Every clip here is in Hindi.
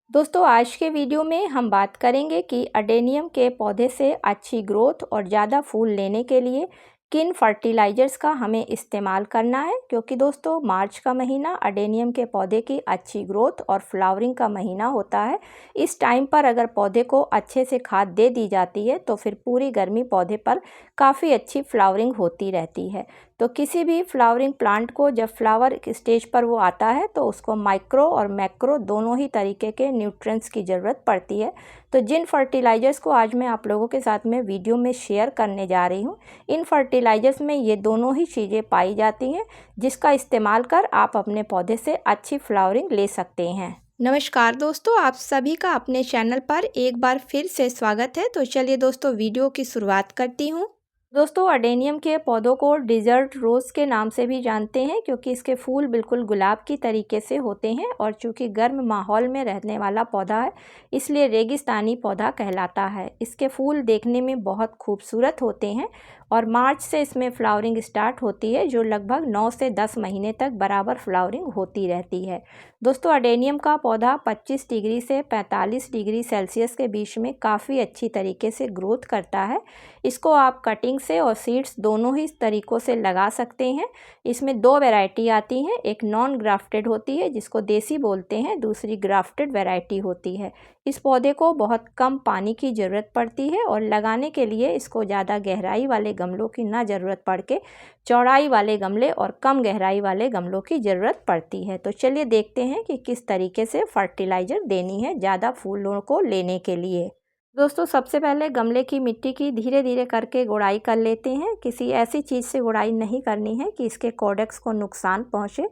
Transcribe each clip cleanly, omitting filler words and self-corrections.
दोस्तों आज के वीडियो में हम बात करेंगे कि अडेनियम के पौधे से अच्छी ग्रोथ और ज़्यादा फूल लेने के लिए किन फर्टिलाइज़र्स का हमें इस्तेमाल करना है। क्योंकि दोस्तों मार्च का महीना अडेनियम के पौधे की अच्छी ग्रोथ और फ्लावरिंग का महीना होता है। इस टाइम पर अगर पौधे को अच्छे से खाद दे दी जाती है तो फिर पूरी गर्मी पौधे पर काफ़ी अच्छी फ्लावरिंग होती रहती है। तो किसी भी फ्लावरिंग प्लांट को जब फ्लावर स्टेज पर वो आता है तो उसको माइक्रो और मैक्रो दोनों ही तरीके के न्यूट्रिएंट्स की ज़रूरत पड़ती है। तो जिन फर्टिलाइज़र्स को आज मैं आप लोगों के साथ में वीडियो में शेयर करने जा रही हूँ, इन फर्टिलाइज़र्स में ये दोनों ही चीज़ें पाई जाती हैं, जिसका इस्तेमाल कर आप अपने पौधे से अच्छी फ्लावरिंग ले सकते हैं। नमस्कार दोस्तों, आप सभी का अपने चैनल पर एक बार फिर से स्वागत है। तो चलिए दोस्तों वीडियो की शुरुआत करती हूँ। दोस्तों अडेनियम के पौधों को डिज़र्ट रोज़ के नाम से भी जानते हैं, क्योंकि इसके फूल बिल्कुल गुलाब की तरीके से होते हैं और चूँकि गर्म माहौल में रहने वाला पौधा है इसलिए रेगिस्तानी पौधा कहलाता है। इसके फूल देखने में बहुत खूबसूरत होते हैं और मार्च से इसमें फ्लावरिंग स्टार्ट होती है, जो लगभग 9 से 10 महीने तक बराबर फ्लावरिंग होती रहती है। दोस्तों अडेनियम का पौधा 25 डिग्री से 45 डिग्री सेल्सियस के बीच में काफ़ी अच्छी तरीके से ग्रोथ करता है। इसको आप कटिंग से और सीड्स दोनों ही तरीक़ों से लगा सकते हैं। इसमें दो वैरायटी आती हैं, एक नॉन ग्राफ्टेड होती है जिसको देसी बोलते हैं, दूसरी ग्राफ्टेड वैरायटी होती है। इस पौधे को बहुत कम पानी की ज़रूरत पड़ती है और लगाने के लिए इसको ज़्यादा गहराई वाले गमलों की ना ज़रूरत पड़ के चौड़ाई वाले गमले और कम गहराई वाले गमलों की ज़रूरत पड़ती है। तो चलिए देखते हैं कि किस तरीके से फर्टिलाइज़र देनी है ज़्यादा फूलों को लेने के लिए। दोस्तों सबसे पहले गमले की मिट्टी की धीरे धीरे करके गुड़ाई कर लेते हैं। किसी ऐसी चीज़ से गुड़ाई नहीं करनी है कि इसके कॉर्डेक्स को नुकसान पहुँचे।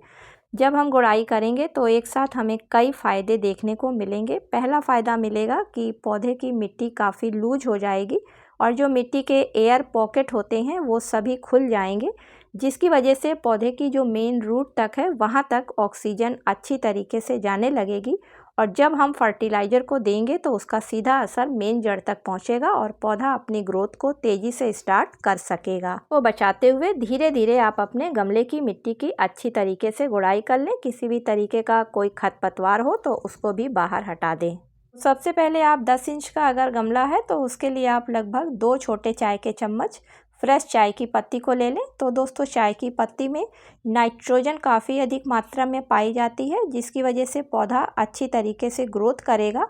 जब हम गुड़ाई करेंगे तो एक साथ हमें कई फ़ायदे देखने को मिलेंगे। पहला फ़ायदा मिलेगा कि पौधे की मिट्टी काफ़ी लूज हो जाएगी और जो मिट्टी के एयर पॉकेट होते हैं वो सभी खुल जाएंगे, जिसकी वजह से पौधे की जो मेन रूट तक है वहाँ तक ऑक्सीजन अच्छी तरीके से जाने लगेगी और जब हम फर्टिलाइज़र को देंगे तो उसका सीधा असर मेन जड़ तक पहुँचेगा और पौधा अपनी ग्रोथ को तेज़ी से स्टार्ट कर सकेगा। तो बचाते हुए धीरे धीरे आप अपने गमले की मिट्टी की अच्छी तरीके से गुड़ाई कर लें। किसी भी तरीके का कोई खरपतवार हो तो उसको भी बाहर हटा दें। सबसे पहले आप 10 इंच का अगर गमला है तो उसके लिए आप लगभग 2 छोटे चाय के चम्मच फ्रेश चाय की पत्ती को ले लें। तो दोस्तों चाय की पत्ती में नाइट्रोजन काफ़ी अधिक मात्रा में पाई जाती है, जिसकी वजह से पौधा अच्छी तरीके से ग्रोथ करेगा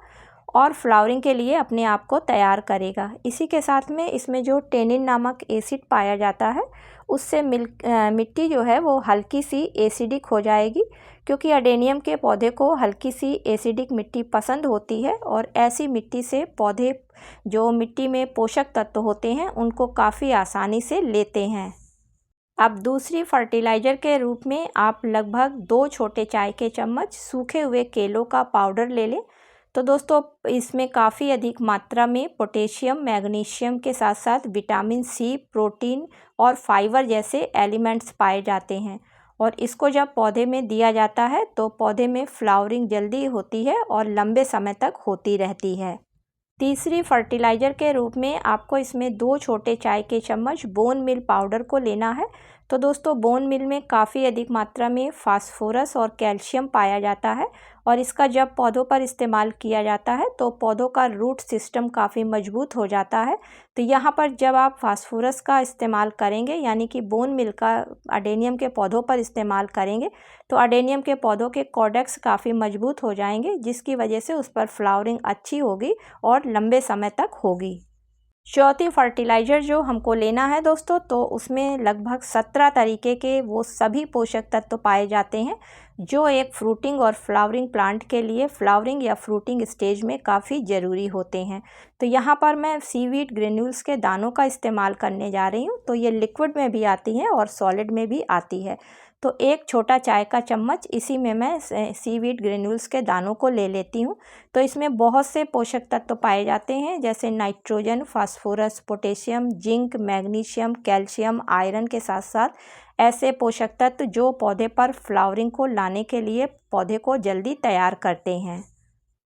और फ्लावरिंग के लिए अपने आप को तैयार करेगा। इसी के साथ में इसमें जो टेनिन नामक एसिड पाया जाता है उससे मिट्टी जो है वो हल्की सी एसिडिक हो जाएगी, क्योंकि अडेनियम के पौधे को हल्की सी एसिडिक मिट्टी पसंद होती है और ऐसी मिट्टी से पौधे जो मिट्टी में पोषक तत्व होते हैं उनको काफ़ी आसानी से लेते हैं। अब दूसरी फर्टिलाइज़र के रूप में आप लगभग 2 छोटे चाय के चम्मच सूखे हुए केलों का पाउडर ले लें। तो दोस्तों इसमें काफ़ी अधिक मात्रा में पोटेशियम, मैग्नीशियम के साथ साथ विटामिन सी, प्रोटीन और फाइबर जैसे एलिमेंट्स पाए जाते हैं और इसको जब पौधे में दिया जाता है तो पौधे में फ्लावरिंग जल्दी होती है और लंबे समय तक होती रहती है। तीसरी फर्टिलाइज़र के रूप में आपको इसमें 2 छोटे चाय के चम्मच बोन मील पाउडर को लेना है। तो दोस्तों बोन मील में काफ़ी अधिक मात्रा में फास्फोरस और कैल्शियम पाया जाता है और इसका जब पौधों पर इस्तेमाल किया जाता है तो पौधों का रूट सिस्टम काफ़ी मजबूत हो जाता है। तो यहाँ पर जब आप फास्फोरस का इस्तेमाल करेंगे यानी कि बोन मील का अडेनियम के पौधों पर इस्तेमाल करेंगे तो अडेनियम के पौधों के कॉर्डेक्स काफ़ी मजबूत हो जाएंगे, जिसकी वजह से उस पर फ्लावरिंग अच्छी होगी और लंबे समय तक होगी। चौथी फर्टिलाइज़र जो हमको लेना है दोस्तों, तो उसमें लगभग 17 तरीके के वो सभी पोषक तत्व पाए जाते हैं जो एक फ्रूटिंग और फ्लावरिंग प्लांट के लिए फ्लावरिंग या फ्रूटिंग स्टेज में काफ़ी ज़रूरी होते हैं। तो यहाँ पर मैं सीवीड ग्रेन्यूल्स के दानों का इस्तेमाल करने जा रही हूँ। तो ये लिक्विड में भी आती हैं और सॉलिड में भी आती है। तो एक छोटा चाय का चम्मच इसी में मैं सीवीड ग्रेन्यूल्स के दानों को ले लेती हूँ। तो इसमें बहुत से पोषक तत्व पाए जाते हैं जैसे nitrogen, phosphorus, potassium, zinc, magnesium, calcium, iron के साथ साथ ऐसे पोषक तत्व जो पौधे पर फ्लावरिंग को लाने के लिए पौधे को जल्दी तैयार करते हैं।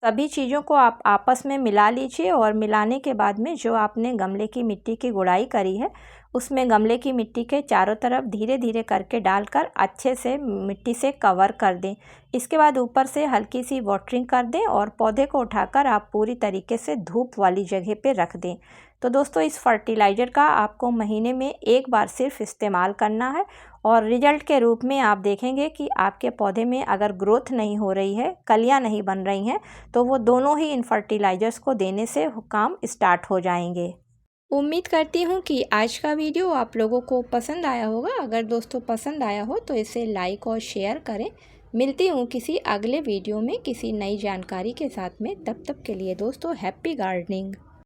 सभी चीज़ों को आप आपस में मिला लीजिए और मिलाने के बाद में जो आपने गमले की मिट्टी की गुड़ाई करी है उसमें गमले की मिट्टी के चारों तरफ धीरे धीरे करके डालकर अच्छे से मिट्टी से कवर कर दें। इसके बाद ऊपर से हल्की सी वाटरिंग कर दें और पौधे को उठाकर आप पूरी तरीके से धूप वाली जगह पे रख दें। तो दोस्तों इस फर्टिलाइज़र का आपको महीने में एक बार सिर्फ इस्तेमाल करना है और रिजल्ट के रूप में आप देखेंगे कि आपके पौधे में अगर ग्रोथ नहीं हो रही है, कलियां नहीं बन रही हैं, तो वो दोनों ही इन फर्टिलाइज़र्स को देने से काम स्टार्ट हो जाएंगे। उम्मीद करती हूँ कि आज का वीडियो आप लोगों को पसंद आया होगा। अगर दोस्तों पसंद आया हो तो इसे लाइक और शेयर करें। मिलती हूँ किसी अगले वीडियो में किसी नई जानकारी के साथ में। तब तक के लिए दोस्तों हैप्पी गार्डनिंग।